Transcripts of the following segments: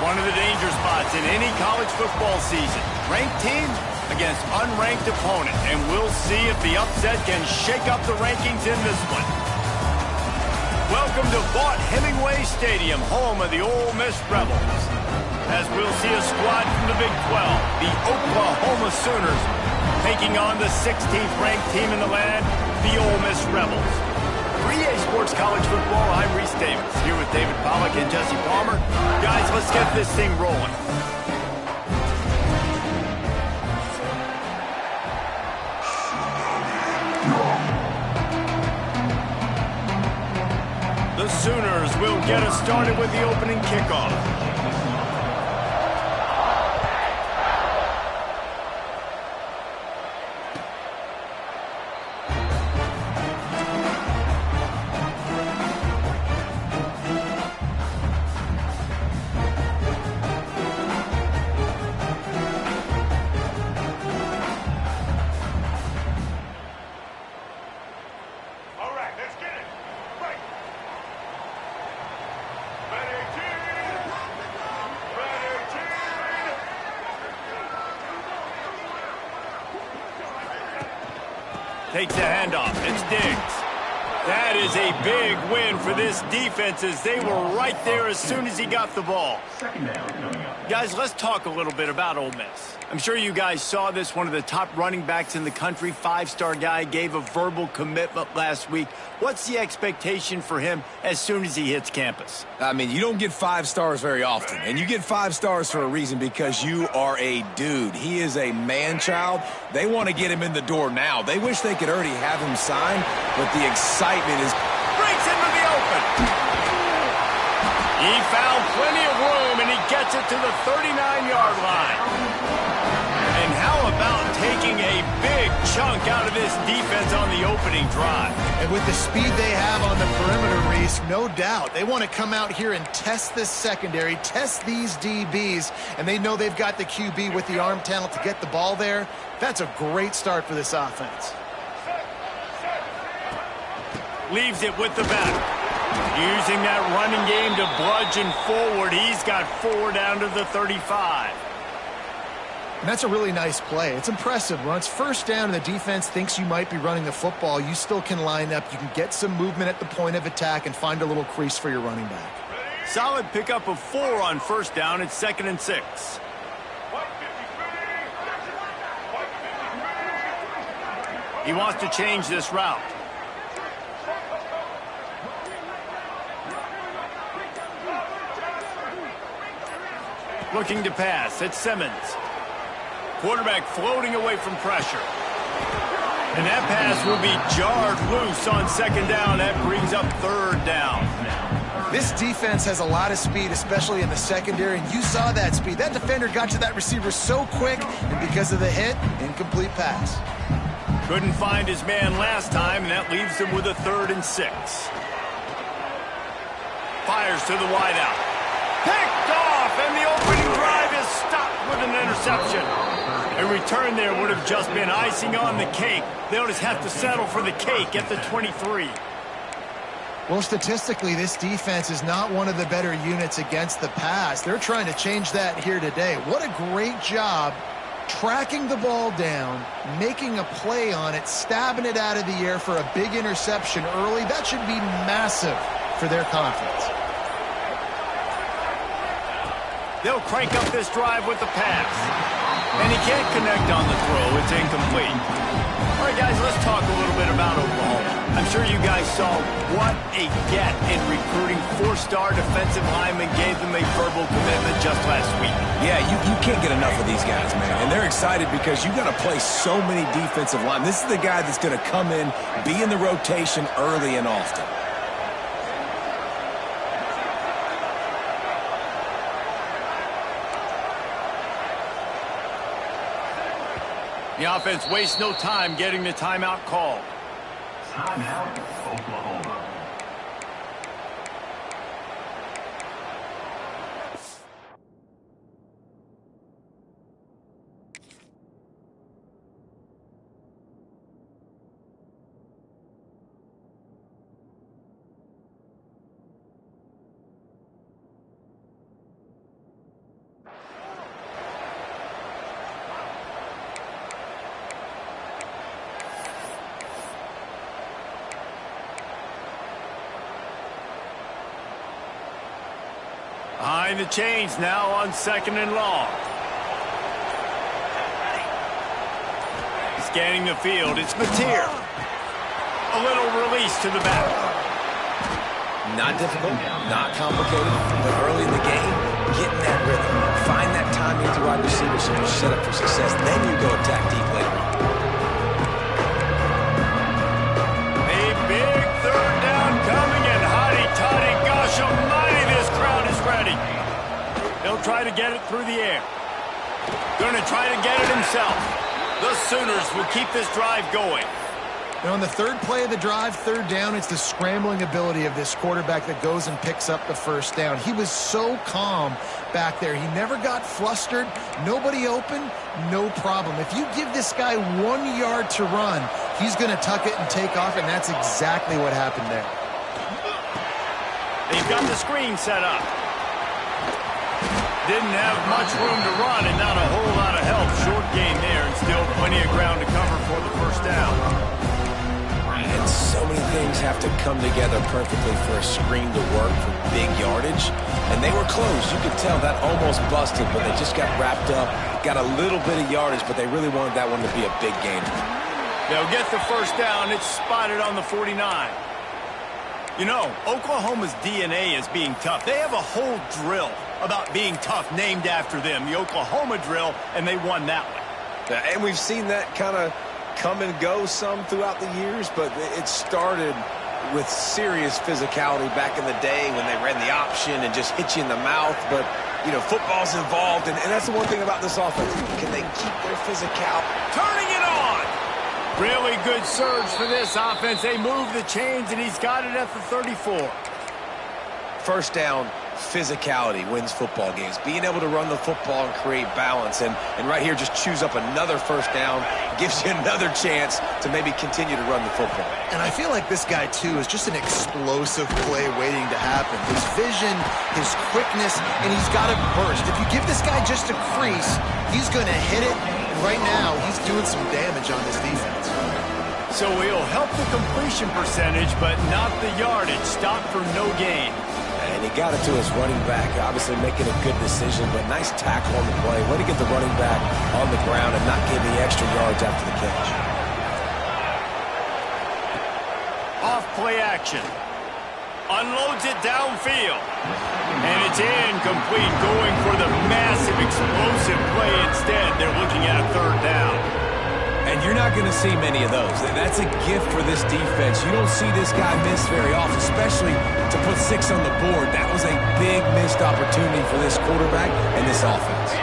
One of the danger spots in any college football season. Ranked team against unranked opponent. And we'll see if the upset can shake up the rankings in this one. Welcome to Vaught-Hemingway Stadium, home of the Ole Miss Rebels. As we'll see a squad from the Big 12, the Oklahoma Sooners, taking on the 16th ranked team in the land, the Ole Miss Rebels. For EA Sports College Football, I'm Reese Davis, here with David Pollack and Jesse Palmer. Guys, let's get this thing rolling. The Sooners will get us started with the opening kickoff. Takes the handoff. It's Diggs. That is a big win for this defense as they were right there as soon as he got the ball. Guys, let's talk a little bit about Ole Miss. I'm sure you guys saw this. One of the top running backs in the country, five-star guy, gave a verbal commitment last week. What's the expectation for him as soon as he hits campus? I mean, you don't get 5 stars very often, and you get 5 stars for a reason, because you are a dude. He is a man-child. They want to get him in the door now. They wish they could already have him signed, but the excitement is... Breaks into the open. He found plenty of room, and he gets it to the 39-yard line. And how about taking a big chunk out of this defense on the opening drive? And with the speed they have on the perimeter, Reese, no doubt, they want to come out here and test this secondary, test these DBs, and they know they've got the QB with the arm talent to get the ball there. That's a great start for this offense. Leaves it with the back. Using that running game to bludgeon forward. He's got 4 down to the 35. And that's a really nice play. It's impressive. When it's first down and the defense thinks you might be running the football, you still can line up. You can get some movement at the point of attack and find a little crease for your running back. Solid pickup of 4 on first down. It's 2nd and 6. He wants to change this route. Looking to pass. It's Simmons. Quarterback floating away from pressure. And that pass will be jarred loose on 2nd down. That brings up 3rd down. This defense has a lot of speed, especially in the secondary, and you saw that speed. That defender got to that receiver so quick, and because of the hit, incomplete pass. Couldn't find his man last time, and that leaves him with a 3rd and 6. Fires to the wideout. Picked off, and the opening drive is stopped with an interception. A return there would have just been icing on the cake. They'll just have to settle for the cake at the 23. Well, statistically, this defense is not one of the better units against the pass. They're trying to change that here today. What a great job tracking the ball down, making a play on it, stabbing it out of the air for a big interception early. That should be massive for their confidence. They'll crank up this drive with the pass. And he can't connect on the throw. It's incomplete. All right, guys, let's talk a little bit about Oklahoma. I'm sure you guys saw what a get in recruiting. 4-star defensive linemen gave them a verbal commitment just last week. Yeah, you can't get enough of these guys, man. And they're excited because you got to play so many defensive linemen. This is the guy that's going to come in, be in the rotation early and often. The offense wastes no time getting the timeout called. Timeout, Oklahoma. Behind the chains now on 2nd and long. Scanning the field, it's Mateer. A little release to the back. Not difficult, not complicated, but early in the game, getting that rhythm. Find that timing to wide receiver so you're set up for success. Then you go attack deep later on. A big 3rd down coming, and hotty-toddy, gosh almighty, this crowd is ready. They'll try to get it through the air. Going to try to get it himself. The Sooners will keep this drive going. And on the 3rd play of the drive, 3rd down, it's the scrambling ability of this quarterback that goes and picks up the 1st down. He was so calm back there. He never got flustered. Nobody open, no problem. If you give this guy 1 yard to run, he's going to tuck it and take off, and that's exactly what happened there. They've got the screen set up. Didn't have much room to run and not a whole lot of help. Short gain there and still plenty of ground to cover for the 1st down. And so many things have to come together perfectly for a screen to work for big yardage. And they were close. You could tell that almost busted, but they just got wrapped up, got a little bit of yardage, but they really wanted that one to be a big gainer. They'll get the 1st down. It's spotted on the 49. You know, Oklahoma's DNA is being tough. They have a whole drill about being tough named after them, the Oklahoma drill, and they won that one. And we've seen that kind of come and go some throughout the years, but it started with serious physicality back in the day when they ran the option and just hit you in the mouth. But, you know, football's involved, and that's the one thing about this offense. Can they keep their physicality? Turning it on! Really good surge for this offense. They move the chains, and he's got it at the 34. 1st down, physicality wins football games. Being able to run the football and create balance. And right here, just choose up another 1st down. Gives you another chance to maybe continue to run the football. And I feel like this guy, too, is just an explosive play waiting to happen. His vision, his quickness, and he's got to burst. If you give this guy just a crease, he's going to hit it. And right now, he's doing some damage on this defense. So he'll help the completion percentage, but not the yardage. Stop for no gain. And he got it to his running back, obviously making a good decision, but nice tackle on the play. Way to get the running back on the ground and not give the extra yards after the catch. Off play action. Unloads it downfield. And it's incomplete, going for the massive explosive play instead. They're looking at a 3rd down. And you're not going to see many of those. That's a gift for this defense. You don't see this guy miss very often, especially to put 6 on the board. That was a big missed opportunity for this quarterback and this offense.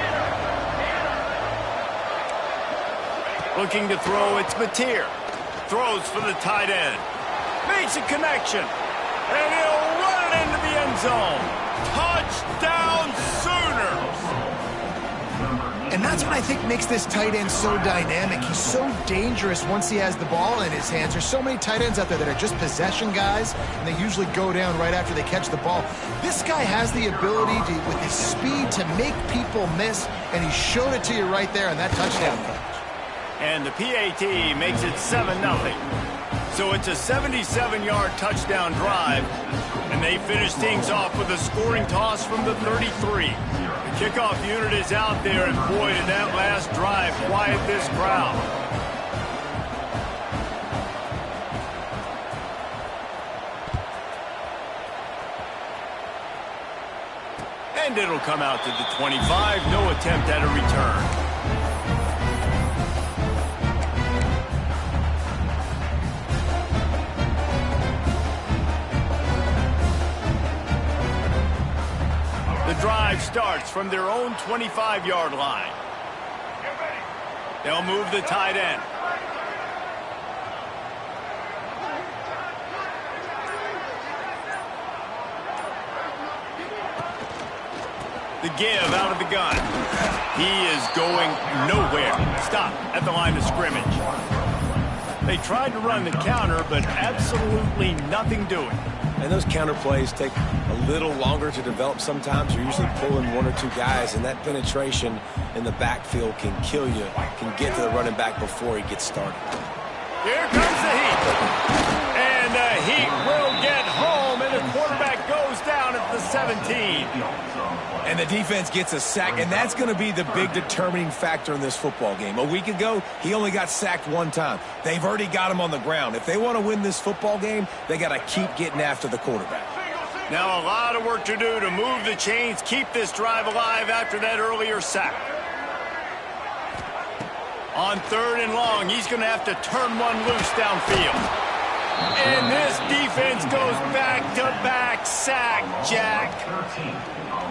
Looking to throw, it's Mateer. Throws for the tight end. Makes a connection. And he'll run it into the end zone. Touchdown, Sooners! And that's what I think makes this tight end so dynamic. He's so dangerous once he has the ball in his hands. There's so many tight ends out there that are just possession guys, and they usually go down right after they catch the ball. This guy has the ability to, with his speed, to make people miss, and he showed it to you right there on that touchdown catch. And the PAT makes it 7-0. So it's a 77-yard touchdown drive, and they finish things off with a scoring toss from the 33. The kickoff unit is out there, and boy, did that last drive quiet this crowd. And it'll come out to the 25, no attempt at a return. The drive starts from their own 25-yard line. They'll move the tight end. The give out of the gun. He is going nowhere. Stop at the line of scrimmage. They tried to run the counter, but absolutely nothing doing. And those counter plays take a little longer to develop sometimes. You're usually pulling 1 or 2 guys, and that penetration in the backfield can kill you, can get to the running back before he gets started. Here comes the heat. And the heat will get home, and the quarterback goes down at at the 17. And the defense gets a sack, and that's going to be the big determining factor in this football game. A week ago, he only got sacked one time. They've already got him on the ground. If they want to win this football game, they got to keep getting after the quarterback. Now a lot of work to do to move the chains, keep this drive alive after that earlier sack. On 3rd and long, he's going to have to turn one loose downfield. And this defense goes back-to-back sack, Jack.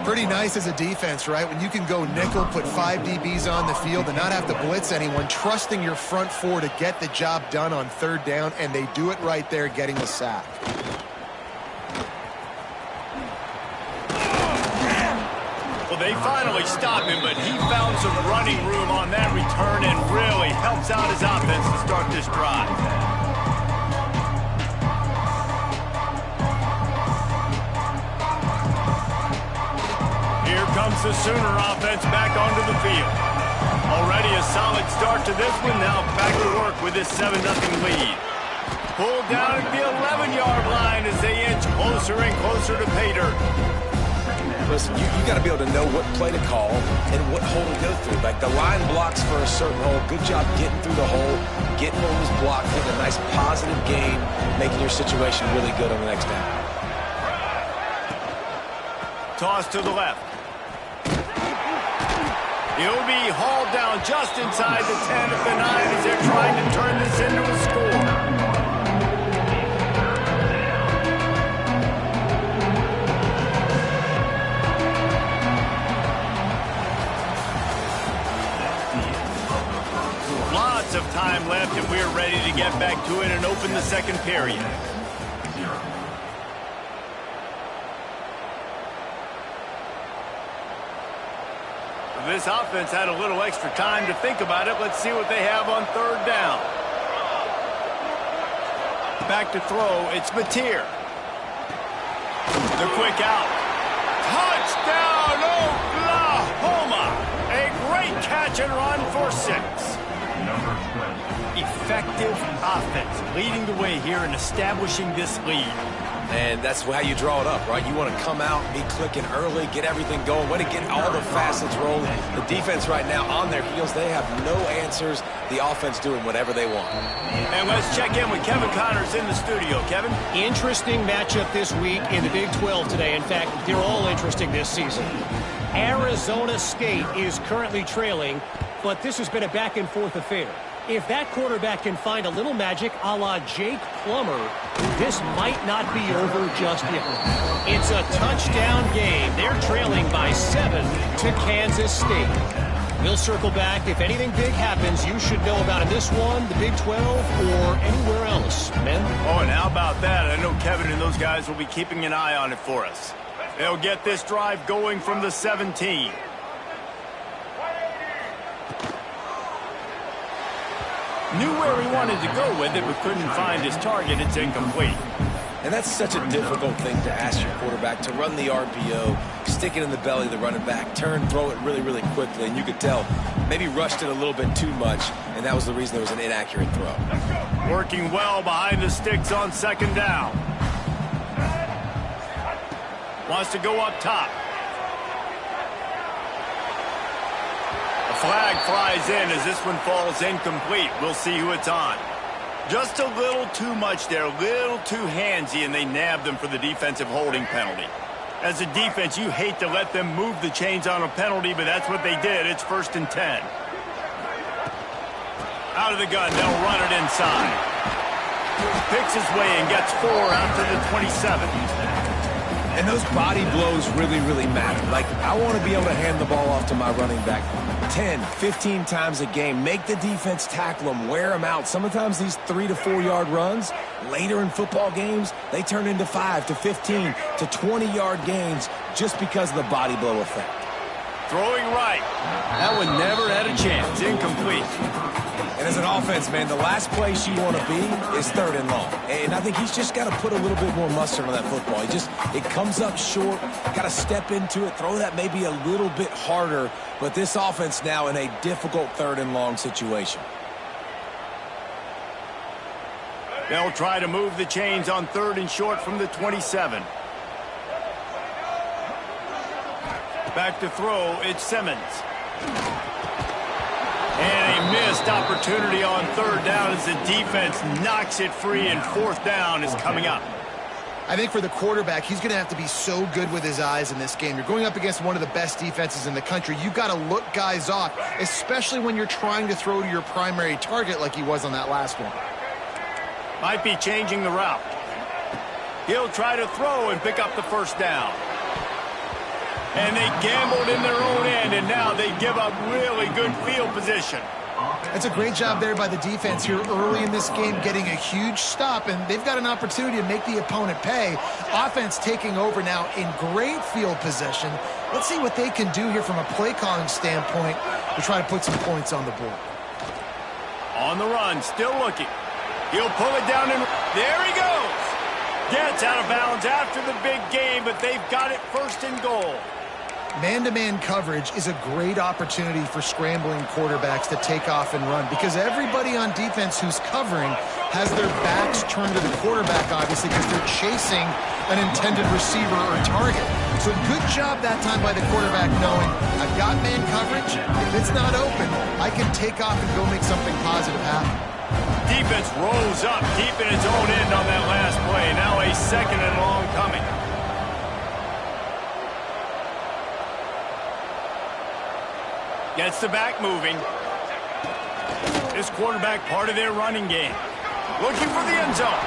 Pretty nice as a defense, right? When you can go nickel, put 5 DBs on the field and not have to blitz anyone, trusting your front 4 to get the job done on 3rd down, and they do it right there, getting the sack. Well, they finally stopped him, but he found some running room on that return and really helps out his offense to start this drive. Here comes the Sooner offense back onto the field. Already a solid start to this one. Now back to work with this 7-0 lead. Pulled down at the 11-yard line as they inch closer and closer to pay dirt. Listen, you got to be able to know what play to call and what hole to go through. Like the line blocks for a certain hole. Good job getting through the hole, getting what was blocked, getting a nice positive gain, making your situation really good on the next down. Toss to the left. He'll be hauled down just inside the 10 at the 9 as they're trying to turn this into a score. Lots of time left, and we're ready to get back to it and open the second period. This offense had a little extra time to think about it. Let's see what they have on 3rd down. Back to throw. It's Mateer. The quick out. Touchdown, Oklahoma! A great catch and run for 6. Effective offense leading the way here and establishing this lead. And that's how you draw it up, right? You want to come out, be clicking early, get everything going, want to get all the facets rolling. The defense right now on their heels, they have no answers. The offense doing whatever they want. And let's check in with Kevin Connors in the studio. Kevin? Interesting matchup this week in the Big 12 today. In fact, they're all interesting this season. Arizona State is currently trailing, but this has been a back-and-forth affair. If that quarterback can find a little magic a la Jake Plummer, this might not be over just yet. It's a touchdown game. They're trailing by 7 to Kansas State. We'll circle back. If anything big happens, you should know about in this one, the Big 12, or anywhere else. Men? Oh, and how about that? I know Kevin and those guys will be keeping an eye on it for us. They'll get this drive going from the 17. Knew where he wanted to go with it, but couldn't find his target. It's incomplete. And that's such a difficult thing to ask your quarterback, to run the RPO, stick it in the belly of the running back, turn, throw it really, really quickly. And you could tell maybe rushed it a little bit too much, and that was the reason there was an inaccurate throw. Working well behind the sticks on 2nd down. Wants to go up top. A flag flies in as this one falls incomplete. We'll see who it's on. Just a little too much there, a little too handsy, and they nabbed them for the defensive holding penalty. As a defense, you hate to let them move the chains on a penalty, but that's what they did. It's 1st and 10. Out of the gun, they'll run it inside. Picks his way and gets 4 out to the 27. And those body blows really, really matter. Like, I want to be able to hand the ball off to my running back 10, 15 times a game. Make the defense tackle them, wear them out. Sometimes these 3 to 4 yard runs, later in football games, they turn into 5 to 15 to 20 yard gains just because of the body blow effect. Throwing right. That one never had a chance. Incomplete. And as an offense, man, the last place you want to be is 3rd and long. And I think he's just got to put a little bit more mustard on that football. It comes up short, got to step into it, throw that maybe a little bit harder. But this offense now in a difficult 3rd and long situation. They'll try to move the chains on 3rd and short from the 27. Back to throw, it's Simmons. And a missed opportunity on third down as the defense knocks it free, and fourth down is coming up. I think for the quarterback, he's going to have to be so good with his eyes in this game. You're going up against one of the best defenses in the country. You've got to look guys off, especially when you're trying to throw to your primary target like he was on that last one. Might be changing the route. He'll try to throw and pick up the first down. And they gambled in their own end, and now they give up really good field position. That's a great job there by the defense here early in this game, getting a huge stop, and they've got an opportunity to make the opponent pay. Offense taking over now in great field possession. Let's see what they can do here from a play calling standpoint to try to put some points on the board. On the run, still looking. He'll pull it down, and there he goes. Gets out of bounds after the big game, but they've got it first and goal. Man-to-man coverage is a great opportunity for scrambling quarterbacks to take off and run because everybody on defense who's covering has their backs turned to the quarterback, obviously, because they're chasing an intended receiver or target. So good job that time by the quarterback knowing, I've got man coverage. If it's not open, I can take off and go make something positive happen. Defense rose up deep in its own end on that last play. Now a second and long coming. Gets the back moving. This quarterback part of their running game. Looking for the end zone.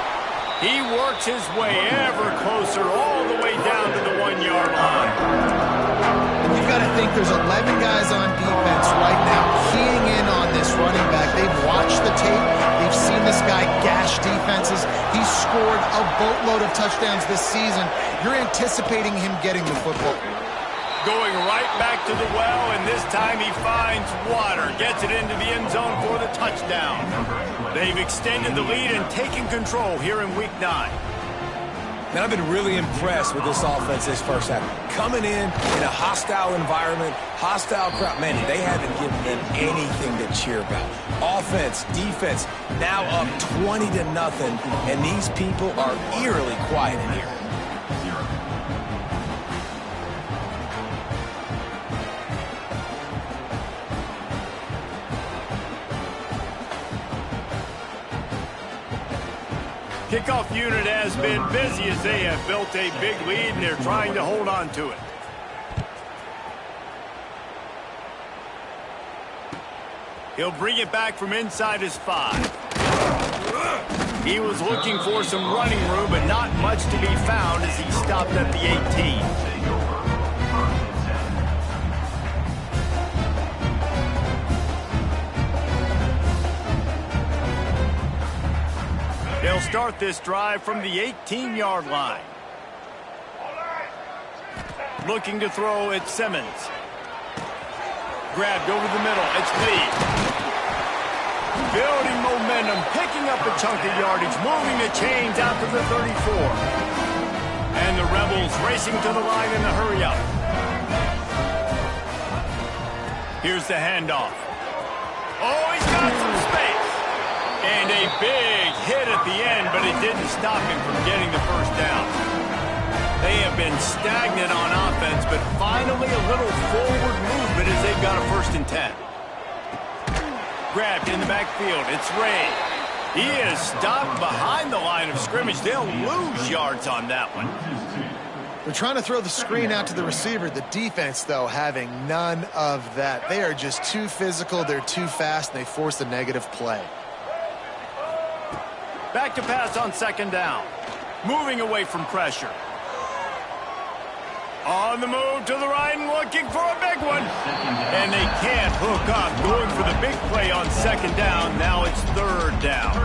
He works his way ever closer all the way down to the 1-yard line. You've got to think there's 11 guys on defense right now keying in on this running back. They've watched the tape. They've seen this guy gash defenses. He's scored a boatload of touchdowns this season. You're anticipating him getting the football. Going right back to the well, and this time he finds water. Gets it into the end zone for the touchdown. They've extended the lead and taken control here in Week 9. And I've been really impressed with this offense this first half. Coming in a hostile environment, hostile crowd. Man, they haven't given them anything to cheer about. Offense, defense, now up 20-0, and these people are eerily quiet in here. Kickoff unit has been busy as they have built a big lead, and they're trying to hold on to it. He'll bring it back from inside his 5. He was looking for some running room, but not much to be found as he stopped at the 18. They'll start this drive from the 18-yard line. Looking to throw, it's Simmons. Grabbed over the middle, it's Lee. Building momentum, picking up a chunk of yardage, moving the chains out to the 34. And the Rebels racing to the line in the hurry-up. Here's the handoff. Oh, he's got some space. And a big hit at the end, but it didn't stop him from getting the first down. They have been stagnant on offense, but finally a little forward movement as they've got a 1st and 10. Grabbed in the backfield. It's Ray. He is stopped behind the line of scrimmage. They'll lose yards on that one. They're trying to throw the screen out to the receiver. The defense, though, having none of that. They are just too physical. They're too fast, and they force a negative play. Back to pass on 2nd down. Moving away from pressure. On the move to the right and looking for a big one. And they can't hook up. Going for the big play on 2nd down. Now it's 3rd down.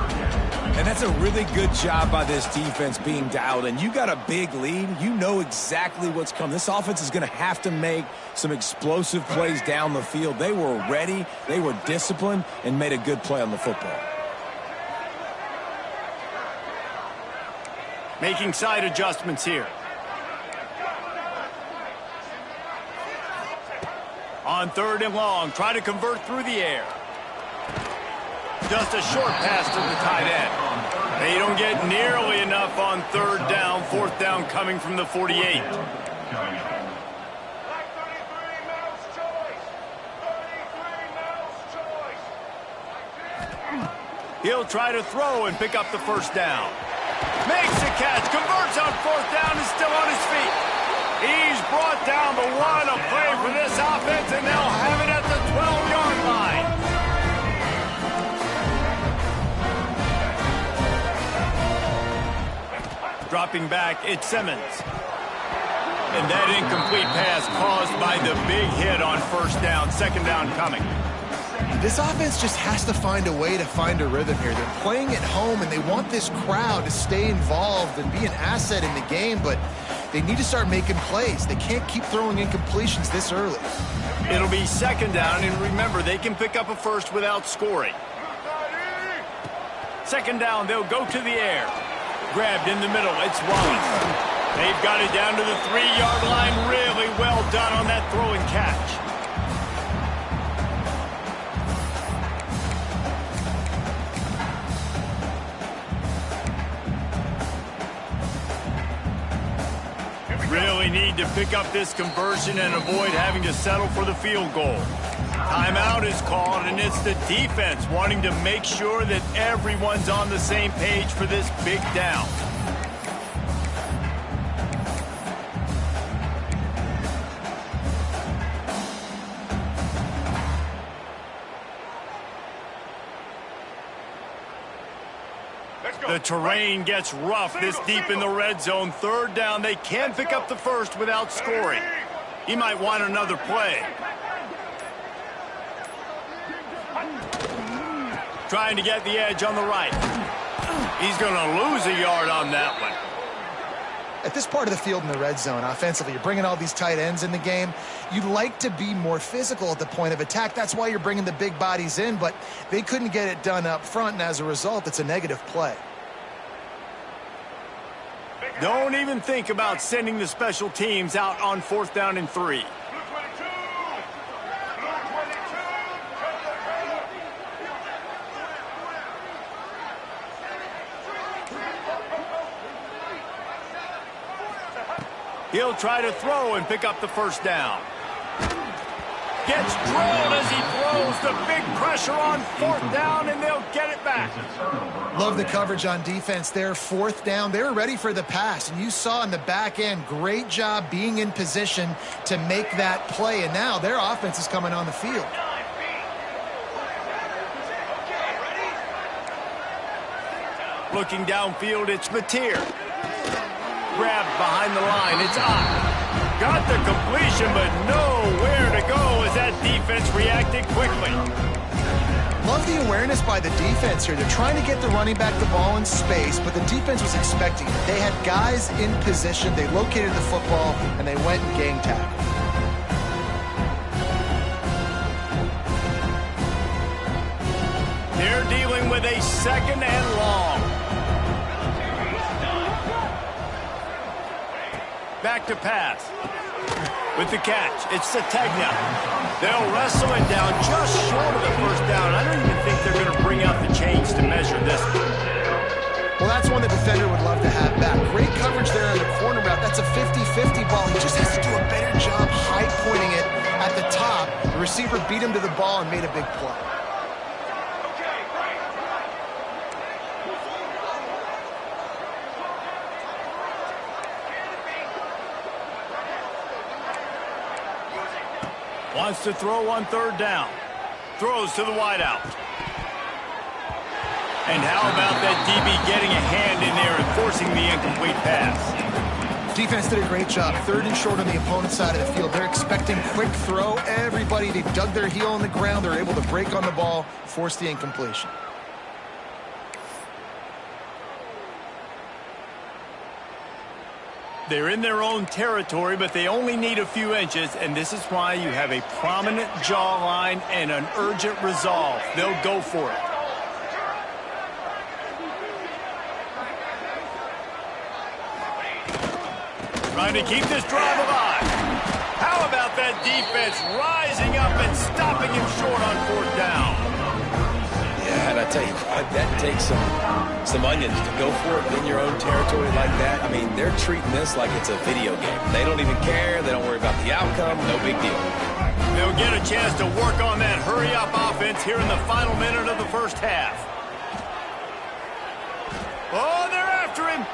And that's a really good job by this defense being dialed in. You got a big lead. You know exactly what's coming. This offense is going to have to make some explosive plays down the field. They were ready. They were disciplined and made a good play on the football. Making side adjustments here. On 3rd and long, try to convert through the air. Just a short pass to the tight end. They don't get nearly enough on 3rd down. 4th down coming from the 48. He'll try to throw and pick up the first down. Makes the catch, converts on fourth down, and still on his feet. He's brought down, but what a play for this offense, and they'll have it at the 12-yard line. Dropping back, it's Simmons. And that incomplete pass caused by the big hit on first down, second down coming. This offense just has to find a way to find a rhythm here. They're playing at home, and they want this crowd to stay involved and be an asset in the game, but they need to start making plays. They can't keep throwing incompletions this early. It'll be second down, and remember, they can pick up a first without scoring. Second down, they'll go to the air. Grabbed in the middle, it's Wallace. They've got it down to the 3-yard line. Really well done on that throw and catch. Really need to pick up this conversion and avoid having to settle for the field goal. Timeout is called, and it's the defense wanting to make sure that everyone's on the same page for this big down. The terrain gets rough this deep in the red zone. Third down, they can pick up the first without scoring. He might want another play. Trying to get the edge on the right. He's going to lose a yard on that one. At this part of the field in the red zone, offensively, you're bringing all these tight ends in the game. You'd like to be more physical at the point of attack. That's why you're bringing the big bodies in, but they couldn't get it done up front, and as a result, it's a negative play. Don't even think about sending the special teams out on fourth down and 3. He'll try to throw and pick up the first down. Gets drilled as he throws. The big pressure on fourth down, and they'll get it back. Love the coverage on defense there. Fourth down, they were ready for the pass, and you saw in the back end, great job being in position to make that play, and now their offense is coming on the field. Looking downfield, it's Mateer. Grabbed behind the line, it's Ott. Got the completion, but nowhere to go as that defense reacted quickly. Love the awareness by the defense here. They're trying to get the running back the ball in space, but the defense was expecting it. They had guys in position, they located the football, and they went and gang tackled. They're dealing with a second and long. Back to pass. With the catch, it's Sategna. They'll wrestle it down just short of the first down. I don't even think they're going to bring out the chains to measure this one. Well, that's one the defender would love to have back. Great coverage there on the corner route. That's a 50-50 ball. He just has to do a better job high-pointing it at the top. The receiver beat him to the ball and made a big play. Wants to throw on third down. Throws to the wideout. And how about that DB getting a hand in there and forcing the incomplete pass? Defense did a great job. Third and short on the opponent's side of the field. They're expecting quick throw. Everybody, they dug their heel on the ground. They're able to break on the ball, force the incompletion. They're in their own territory, but they only need a few inches, and this is why you have a prominent jawline and an urgent resolve. They'll go for it. Trying to keep this drive alive. How about that defense rising up and stopping him short on fourth down? Yeah, and I tell you what, that takes some onions to go for it in your own territory like that. I mean, they're treating this like it's a video game. They don't even care. They don't worry about the outcome. No big deal. They'll get a chance to work on that hurry-up offense here in the final minute of the first half. Oh, they're after him.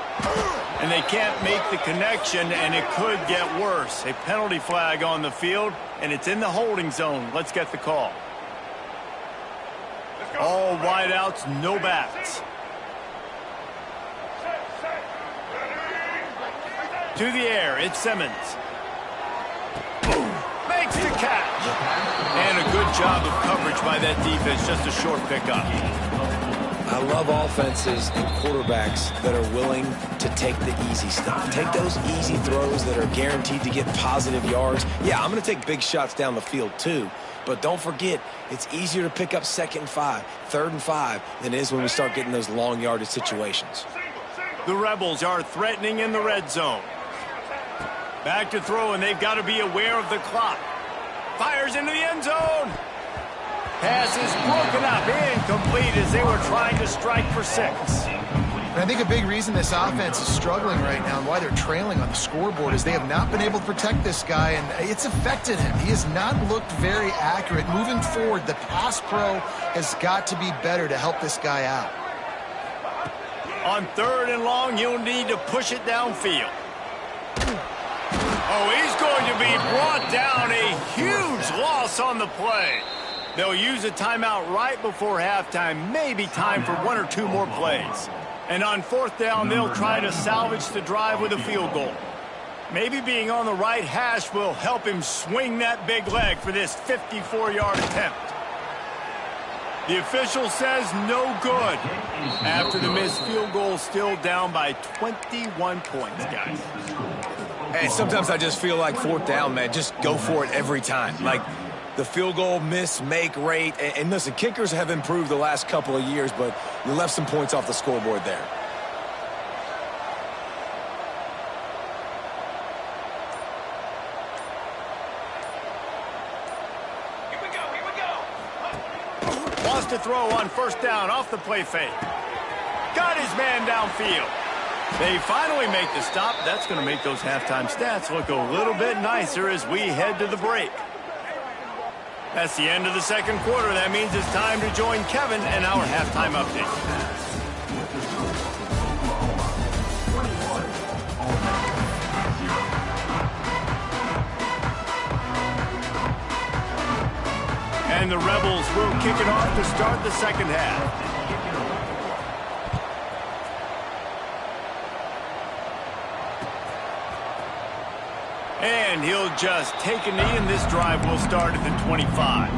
And they can't make the connection, and it could get worse. A penalty flag on the field, and it's in the holding zone. Let's get the call. All wideouts, no backs. To the air, it's Simmons. Boom. Makes the catch. And a good job of coverage by that defense, just a short pickup. I love offenses and quarterbacks that are willing to take the easy stuff. Take those easy throws that are guaranteed to get positive yards. Yeah, I'm going to take big shots down the field too. But don't forget, it's easier to pick up 2nd and 5, 3rd and 5 than it is when we start getting those long yardage situations. The Rebels are threatening in the red zone. Back to throw, and they've got to be aware of the clock. Fires into the end zone. Pass is broken up, incomplete as they were trying to strike for 6. And I think a big reason this offense is struggling right now and why they're trailing on the scoreboard is they have not been able to protect this guy, and it's affected him. He has not looked very accurate. Moving forward, the pass pro has got to be better to help this guy out. On 3rd and long, you'll need to push it downfield. Oh, he's going to be brought down. A huge loss on the play. They'll use a timeout right before halftime, maybe time for 1 or 2 more plays. And on 4th down, they'll try to salvage the drive with a field goal. Maybe being on the right hash will help him swing that big leg for this 54-yard attempt. The official says no good after the missed field goal, still down by 21 points, guys. And sometimes I just feel like 4th down, man, just go for it every time. Like the field goal miss-make rate. And listen, kickers have improved the last couple of years, but you left some points off the scoreboard there. Wants to throw on 1st down off the play fake. Got his man downfield. They finally make the stop. That's going to make those halftime stats look a little bit nicer as we head to the break. That's the end of the 2nd quarter. That means it's time to join Kevin and our halftime update. And the Rebels will kick it off to start the 2nd half. And he'll just take a knee, and this drive will start at the 25.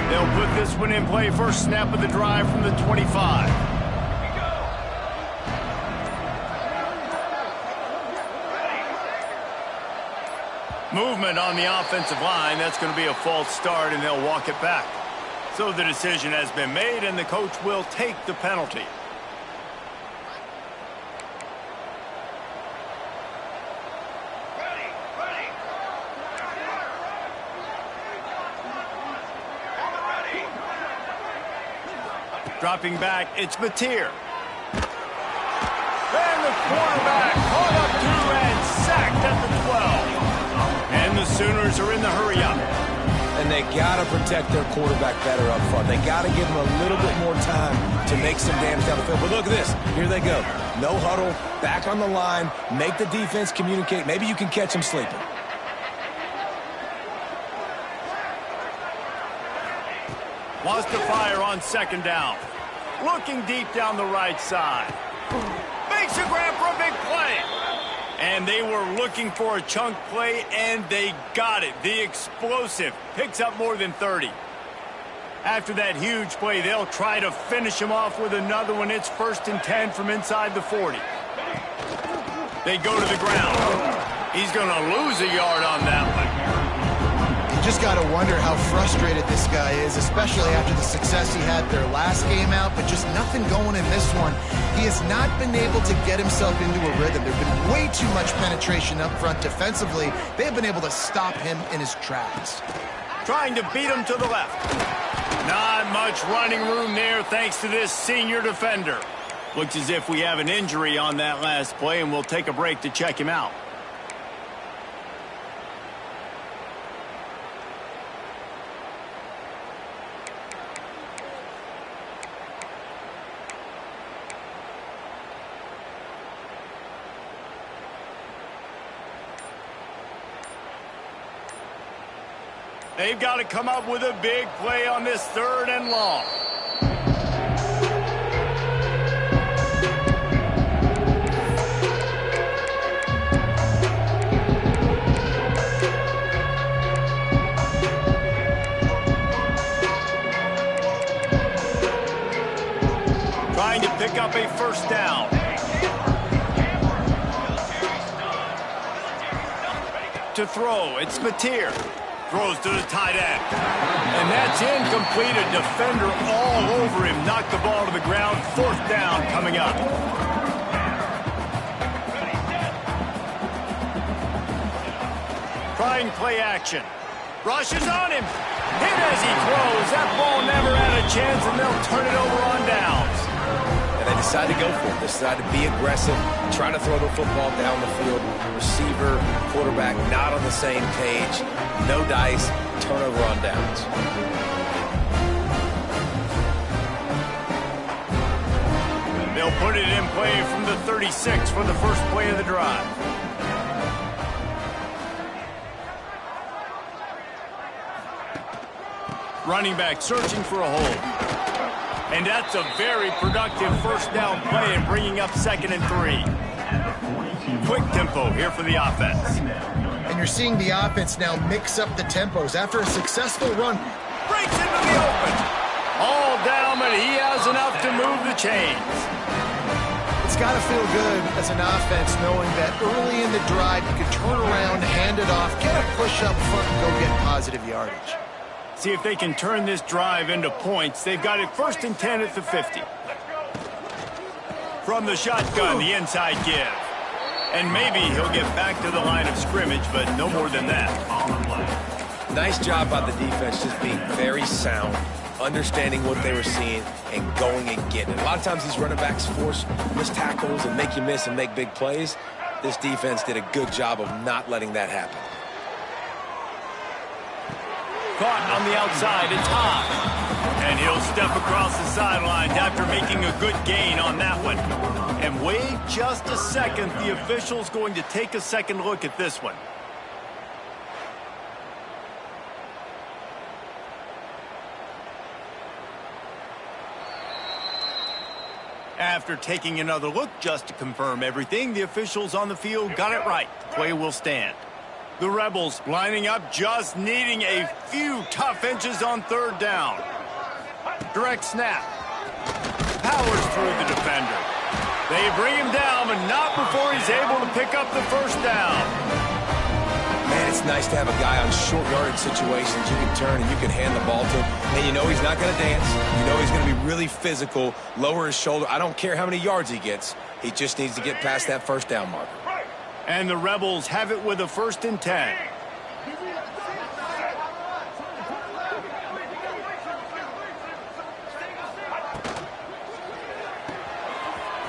They'll put this one in play. First snap of the drive from the 25. Movement on the offensive line. That's going to be a false start, and they'll walk it back. So the decision has been made, and the coach will take the penalty. Dropping back, it's Mateer. And the quarterback caught up to and sacked at the 12. And the Sooners are in the hurry-up. And they got to protect their quarterback better up front. They got to give him a little bit more time to make some damage down the field. But look at this. Here they go. No huddle, back on the line, make the defense communicate. Maybe you can catch him sleeping. Wants to fire on 2nd down. Looking deep down the right side. Makes a grab for a big play. And they were looking for a chunk play, and they got it. The explosive picks up more than 30. After that huge play, they'll try to finish him off with another one. It's 1st and 10 from inside the 40. They go to the ground. He's going to lose a yard on that one. You just got to wonder how frustrated this guy is, especially after the success he had their last game out, but just nothing going in this one. He has not been able to get himself into a rhythm. There's been way too much penetration up front defensively. They have been able to stop him in his tracks. Trying to beat him to the left. Not much running room there thanks to this senior defender. Looks as if we have an injury on that last play, and we'll take a break to check him out. They've got to come up with a big play on this 3rd and long. Trying to pick up a 1st down. To throw, it's Mateer. Throws to the tight end. And that's incomplete. A defender all over him. Knocked the ball to the ground. 4th down coming up. Trying play action. Rushes on him. Hit as he throws. That ball never had a chance, and they'll turn it over on downs. And they decide to go for it. They decide to be aggressive, try to throw the football down the field. Receiver, quarterback, not on the same page. No dice, turnover on downs. They'll put it in play from the 36 for the first play of the drive. Running back searching for a hole. And that's a very productive 1st down play and bringing up 2nd and 3. Quick tempo here for the offense. And you're seeing the offense now mix up the tempos. After a successful run, Breaks into the open. All down, but he has enough to move the chains. it's got to feel good as an offense knowing that early in the drive you can turn around, hand it off, get a push up front, and go get positive yardage. See if they can turn this drive into points. They've got it 1st and 10 at the 50. From the shotgun, the inside give. And maybe he'll get back to the line of scrimmage, but no more than that. Nice job by the defense, just being very sound, understanding what they were seeing, and going and getting it. A lot of times these running backs force missed tackles and make you miss and make big plays. This defense did a good job of not letting that happen. Caught on the outside, it's high. And he'll step across the sidelines after making a good gain on that one. And wait just a second, the official's going to take a second look at this one. After taking another look just to confirm everything, the officials on the field got it right. The play will stand. The Rebels lining up, just needing a few tough inches on 3rd down. Direct snap. Powers through the defender. They bring him down, but not before he's able to pick up the 1st down. Man, it's nice to have a guy on short yardage situations you can turn and you can hand the ball to him. And you know he's not going to dance. You know he's going to be really physical, lower his shoulder. I don't care how many yards he gets. He just needs to get past that 1st down marker. And the Rebels have it with a 1st and 10.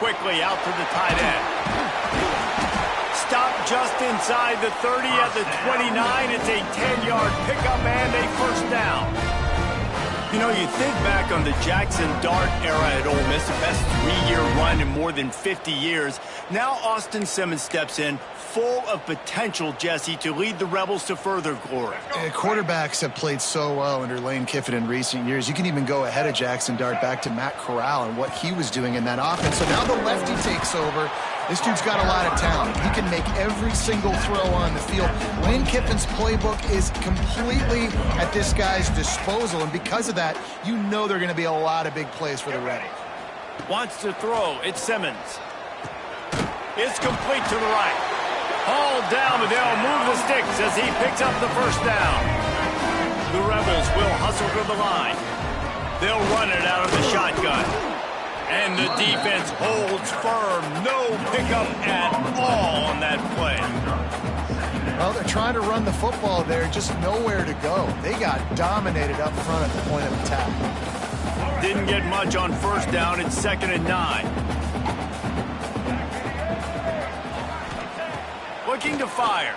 Quickly out to the tight end. Stop just inside the 30 at the 29. It's a 10-yard pickup and a 1st down. You know, you think back on the Jackson Dart era at Ole Miss, the best 3-year run in more than 50 years. Now Austin Simmons steps in, full of potential, Jesse, to lead the Rebels to further glory. Quarterbacks have played so well under Lane Kiffin in recent years. You can even go ahead of Jackson Dart back to Matt Corral and what he was doing in that offense. So now the lefty takes over. This dude's got a lot of talent. He can make every single throw on the field. Lane Kiffin's playbook is completely at this guy's disposal, and because of that, you know there are going to be a lot of big plays for the Rebels. Wants to throw. It's Simmons. It's complete to the right. Hauled down, but they'll move the sticks as he picks up the 1st down. The Rebels will hustle to the line. They'll run it out of the shotgun. And the defense holds firm. No pickup at all on that play. Well, they're trying to run the football there, just nowhere to go. They got dominated up front at the point of attack. Didn't get much on 1st down. It's 2nd and 9. Looking to fire.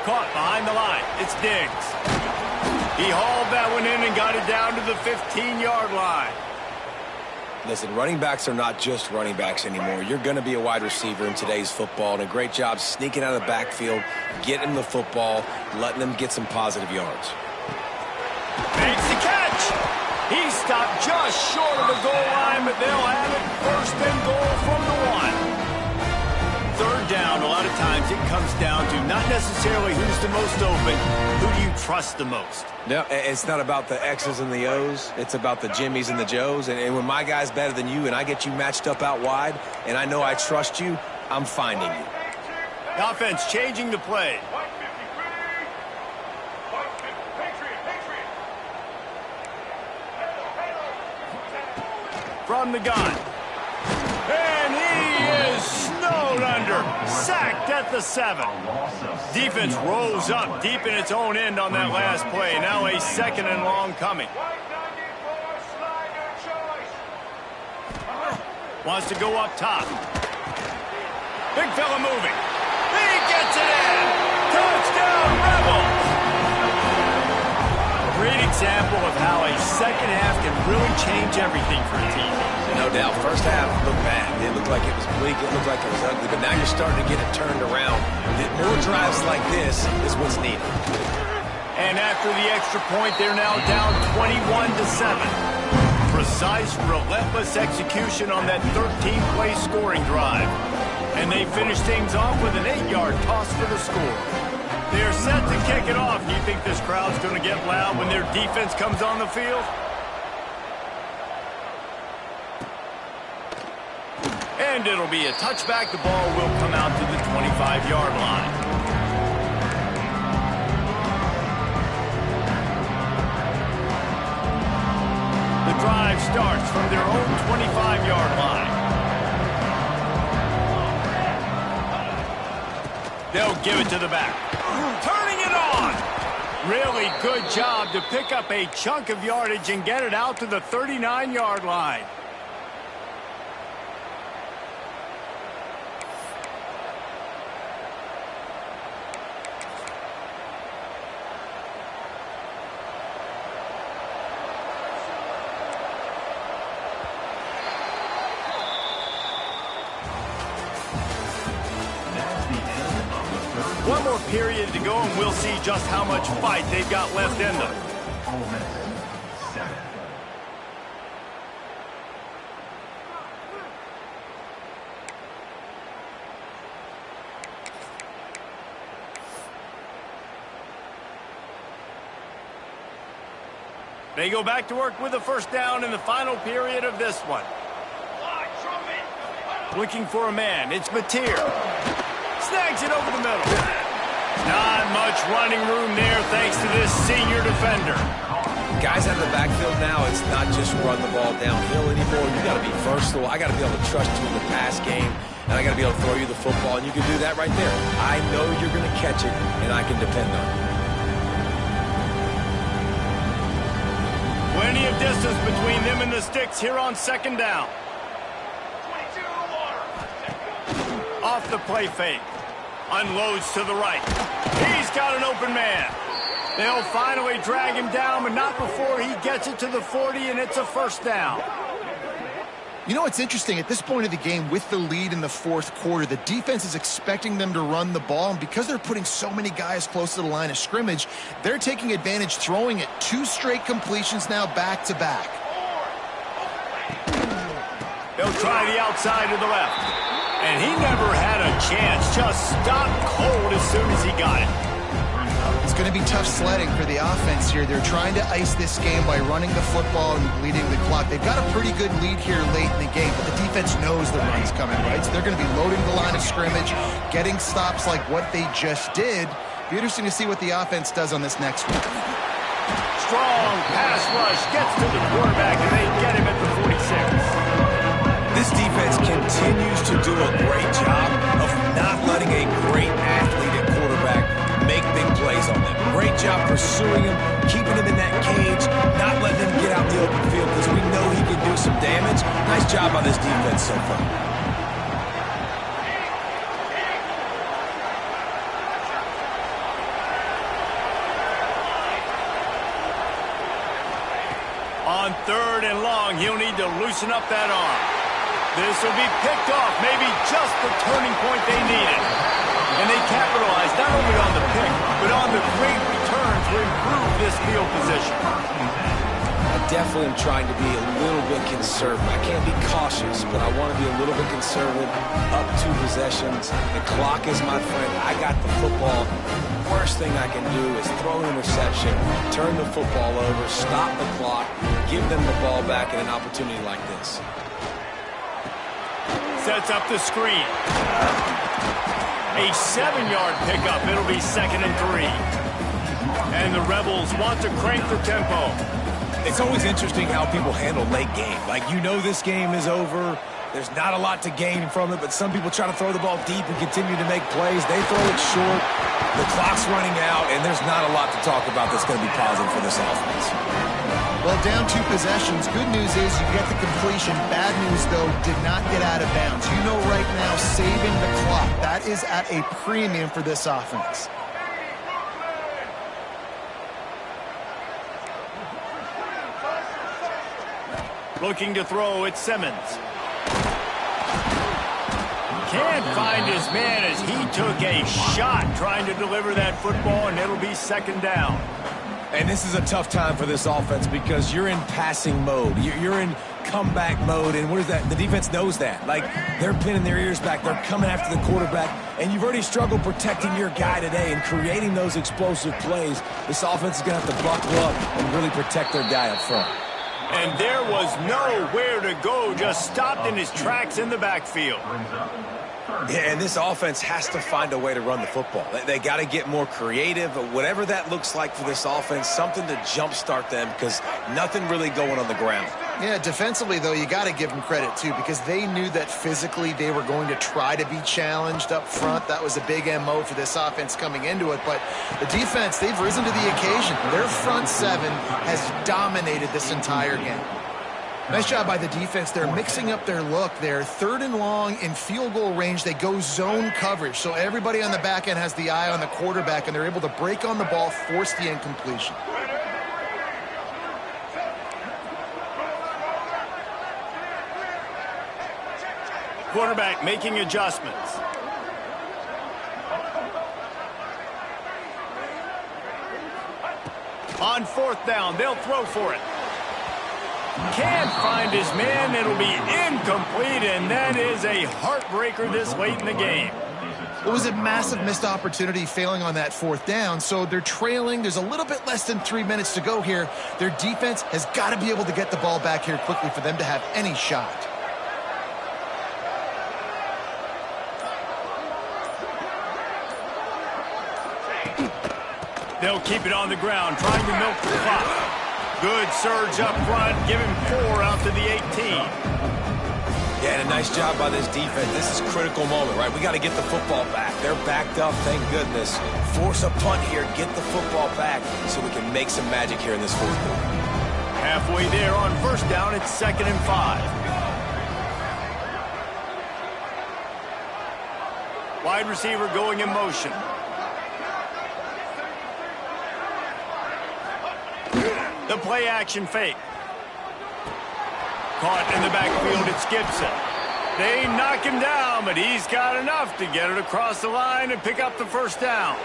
Caught behind the line. It's Diggs. He hauled that one in and got it down to the 15-yard line. Listen, running backs are not just running backs anymore. You're going to be a wide receiver in today's football, and a great job sneaking out of the backfield, getting the football, letting them get some positive yards. He stopped just short of the goal line, but they'll have it first and goal from the 1. Third down, a lot of times it comes down to not necessarily who's the most open, who do you trust the most? No, it's not about the X's and the O's. It's about the Jimmies and the Joes. And when my guy's better than you and I get you matched up out wide and I know I trust you, I'm finding you. The offense changing the play. From the gun. And he is snowed under. Sacked at the 7. Defense rolls up deep in its own end on that last play. Now a 2nd and long coming. Wants to go up top. Big fella moving. He gets it in. Touchdown, Rebels. Great example of how a second half can really change everything for a team. No doubt. First half looked bad. It looked like it was bleak. It looked like it was ugly. But now you're starting to get it turned around. More drives like this is what's needed. And after the extra point, they're now down 21-7. Precise, relentless execution on that 13-play scoring drive. And they finish things off with an 8-yard toss for the score. They're set to kick it off. Do you think this crowd's going to get loud when their defense comes on the field? And it'll be a touchback. The ball will come out to the 25-yard line. The drive starts from their own 25-yard line. They'll give it to the back. Turning it on. Really good job to pick up a chunk of yardage and get it out to the 39-yard line. One more period to go, and we'll see just how much fight they've got left in them. Ole Miss, 7. They go back to work with a first down in the final period of this one. Looking for a man. It's Mateer. Snags it over the middle. Not much running room there thanks to this senior defender. Guys out of the backfield now, it's not just run the ball downhill anymore. You got to be versatile. I got to be able to trust you in the pass game, and I got to be able to throw you the football, and you can do that right there. I know you're going to catch it, and I can depend on it. Plenty of distance between them and the sticks here on second down. Off the play fake. Unloads to the right. He's got an open man. They'll finally drag him down, but not before he gets it to the 40, and it's a first down. You know what's interesting? At this point of the game, with the lead in the fourth quarter, the defense is expecting them to run the ball, and because they're putting so many guys close to the line of scrimmage, they're taking advantage, throwing it 2 straight completions now back-to-back. They'll try the outside to the left. And he never had a chance. Just stopped cold as soon as he got it. It's going to be tough sledding for the offense here. They're trying to ice this game by running the football and bleeding the clock. They've got a pretty good lead here late in the game, but the defense knows the run's coming, right? So they're going to be loading the line of scrimmage, getting stops like what they just did. Be interesting to see what the offense does on this next one. Strong pass rush gets to the quarterback, and they get him at the 46. This defense continues to do a great job of not letting a great athlete at quarterback make big plays on them. Great job pursuing him, keeping him in that cage, not letting him get out in the open field because we know he can do some damage. Nice job by this defense so far. On 3rd and long, he'll need to loosen up that arm. This will be picked off, maybe just the turning point they needed. And they capitalized not only on the pick, but on the great return to improve this field position. A definitely am trying to be a little bit conservative. I can't be cautious, but I want to be a little bit conservative. Up 2 possessions. The clock is my friend. I got the football. Worst thing I can do is throw an interception, turn the football over, stop the clock, give them the ball back in an opportunity like this. Sets up the screen. A 7-yard pickup. It'll be 2nd and 3. And the Rebels want to crank the tempo. It's always interesting how people handle late game. Like, you know this game is over. There's not a lot to gain from it, but some people try to throw the ball deep and continue to make plays. They throw it short. The clock's running out, and there's not a lot to talk about that's going to be positive for this offense. Well, down 2 possessions. Good news is you get the completion. Bad news, though, did not get out of bounds. You know right now, saving the clock, that is at a premium for this offense. Looking to throw, it's Simmons. Can't find his man as he took a shot trying to deliver that football, and it'll be 2nd down. And this is a tough time for this offense because you're in passing mode. You're in comeback mode, and what is that? The defense knows that. Like, they're pinning their ears back. They're coming after the quarterback, and you've already struggled protecting your guy today and creating those explosive plays. This offense is going to have to buckle up and really protect their guy up front. And there was nowhere to go, just stopped in his tracks in the backfield. Yeah, and this offense has to find a way to run the football. They got to get more creative, whatever that looks like for this offense, something to jumpstart them because nothing really going on the ground. Yeah, defensively, though, you got to give them credit, too, because they knew that physically they were going to try to be challenged up front. That was a big MO for this offense coming into it. But the defense, they've risen to the occasion. Their front 7 has dominated this entire game. Nice job by the defense. They're mixing up their look. They're 3rd and long in field goal range. They go zone coverage. So everybody on the back end has the eye on the quarterback, and they're able to break on the ball, force the incompletion. Quarterback making adjustments. On 4th down, they'll throw for it. Can't find his man. It'll be incomplete, and that is a heartbreaker this late in the game. It was a massive missed opportunity failing on that 4th down, so they're trailing. There's a little bit less than 3 minutes to go here. Their defense has got to be able to get the ball back here quickly for them to have any shot. They'll keep it on the ground, trying to milk the clock. Good surge up front, give him 4 out to the 18. Yeah, and a nice job by this defense. This is a critical moment, right? We got to get the football back. They're backed up, thank goodness. Force a punt here, get the football back so we can make some magic here in this 4th quarter. Halfway there on 1st down, it's 2nd and 5. Wide receiver going in motion. The play action fake. Caught in the backfield, it's Gibson. They knock him down, but he's got enough to get it across the line and pick up the 1st down.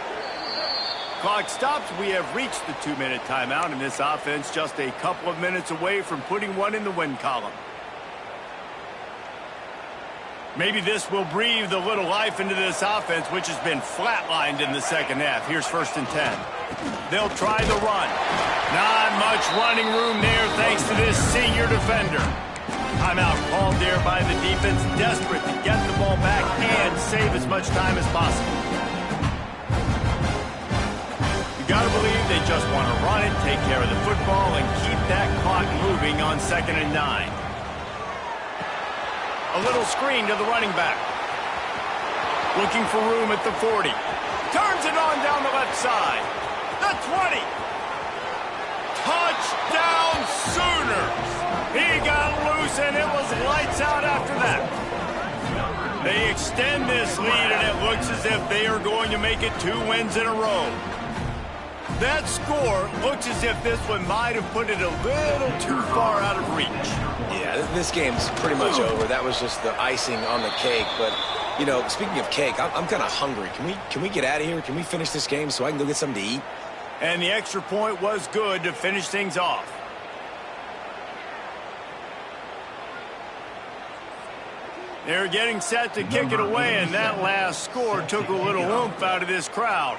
Clock stops. We have reached the 2-minute timeout, and this offense just a couple of minutes away from putting one in the win column. Maybe this will breathe a little life into this offense, which has been flatlined in the 2nd half. Here's 1st and 10. They'll try the run. Not much running room there thanks to this senior defender. Timeout called there by the defense, desperate to get the ball back and save as much time as possible. You got to believe they just want to run it, take care of the football, and keep that clock moving on 2nd and 9. A little screen to the running back. Looking for room at the 40. Turns it on down the left side. The 20. Touchdown Sooners. He got loose and it was lights out after that. They extend this lead and it looks as if they are going to make it 2 wins in a row. That score looks as if this one might have put it a little too far out of reach. Yeah, this game's pretty much over. That was just the icing on the cake. But, you know, speaking of cake, I'm kind of hungry. Can we get out of here? Can we finish this game so I can go get something to eat? And the extra point was good to finish things off. They're getting set to kick it away, and that last score took a little oomph out of this crowd.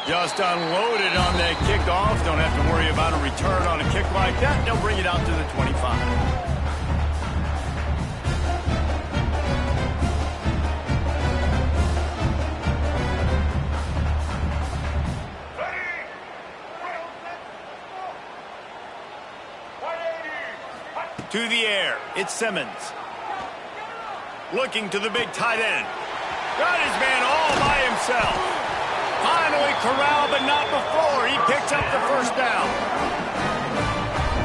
Just unloaded on that kickoff. Don't have to worry about a return on a kick like that. They'll bring it out to the 25. To the air, it's Simmons. Looking to the big tight end. Got his man all by himself. Finally corralled, but not before. He picks up the first down.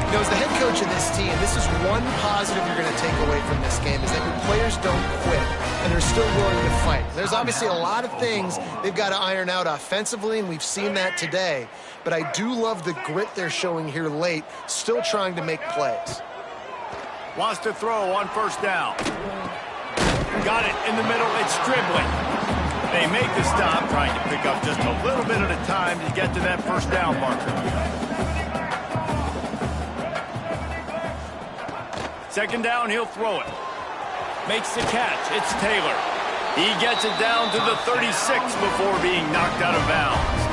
You know, as the head coach of this team, this is one positive you're going to take away from this game, is that your players don't quit, and they're still willing to fight. There's obviously a lot of things they've got to iron out offensively, and we've seen that today. But I do love the grit they're showing here late, still trying to make plays. Wants to throw on first down. Got it in the middle. It's dribbling. They make the stop, trying to pick up just a little bit at a time to get to that first down marker. Second down, he'll throw it. Makes the catch. It's Taylor. He gets it down to the 36 before being knocked out of bounds.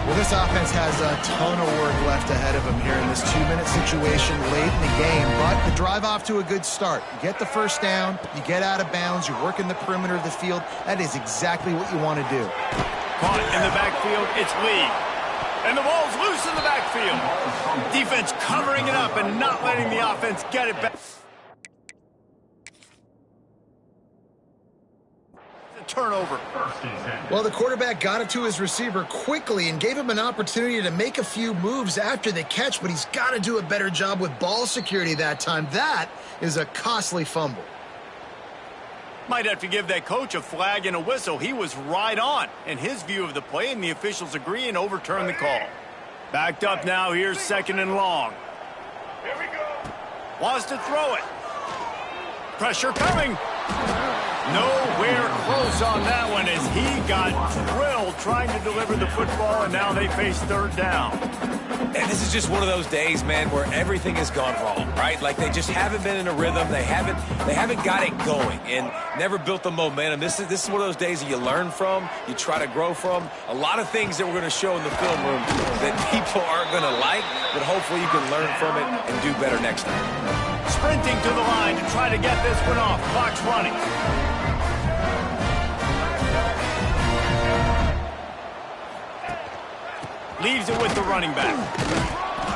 Well, this offense has a ton of work left ahead of them here in this 2-minute situation late in the game, but the drive off to a good start. You get the first down, you get out of bounds, you work in the perimeter of the field. That is exactly what you want to do. Caught in the backfield, it's Lee. And the ball's loose in the backfield. Defense covering it up and not letting the offense get it back. Turnover. Well, the quarterback got it to his receiver quickly and gave him an opportunity to make a few moves after the catch, but he's got to do a better job with ball security that time. That is a costly fumble. Might have to give that coach a flag and a whistle. He was right on in his view of the play, and the officials agree and overturn the call. Backed up now. Here's second and long. Here we go. Wants to throw it. Pressure coming. Nowhere close on that one as he got drilled trying to deliver the football, and now they face third down. And this is just one of those days, man, where everything has gone wrong, right? Like they just haven't been in a rhythm. They haven't got it going and never built the momentum. This is one of those days that you learn from, you try to grow from. A lot of things that we're going to show in the film room that people aren't going to like, but hopefully you can learn from it and do better next time. Sprinting to the line to try to get this one off. Clock's running. Leaves it with the running back.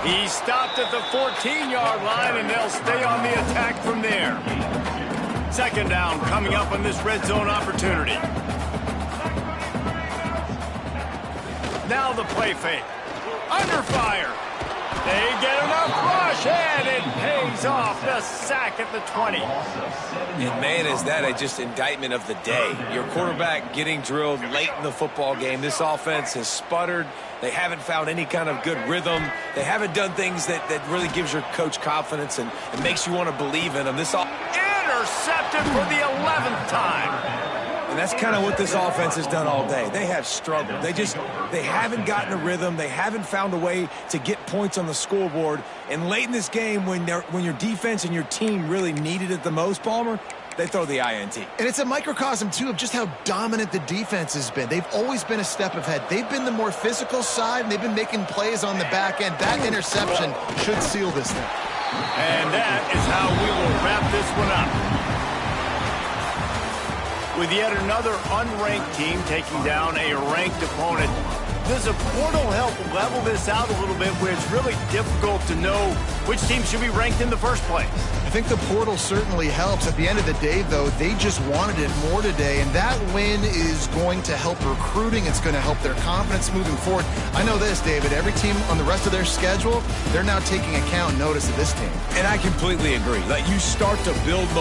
He stopped at the 14-yard line, and they'll stay on the attack from there. Second down coming up on this red zone opportunity. Now the play fake. Under fire. They get enough rush, and it pays off. The sack at the 20. And, man, is that a just indictment of the day. Your quarterback getting drilled late in the football game. This offense has sputtered. They haven't found any kind of good rhythm. They haven't done things that really gives your coach confidence and makes you want to believe in them. Intercepted for the 11th time. And that's kind of what this offense has done all day. They have struggled. They haven't gotten a rhythm. They haven't found a way to get points on the scoreboard. And late in this game, when your defense and your team really needed it the most, Palmer, they throw the INT. And it's a microcosm, too, of just how dominant the defense has been. They've always been a step ahead. They've been the more physical side, and they've been making plays on the back end. That interception should seal this thing. And that is how we will wrap this one up. With yet another unranked team taking down a ranked opponent, does a portal help level this out a little bit where it's really difficult to know which team should be ranked in the first place? I think the portal certainly helps. At the end of the day, though, they just wanted it more today, and that win is going to help recruiting. It's going to help their confidence moving forward. I know this, David, every team on the rest of their schedule, they're now taking account and notice of this team. And I completely agree. Like, you start to build momentum.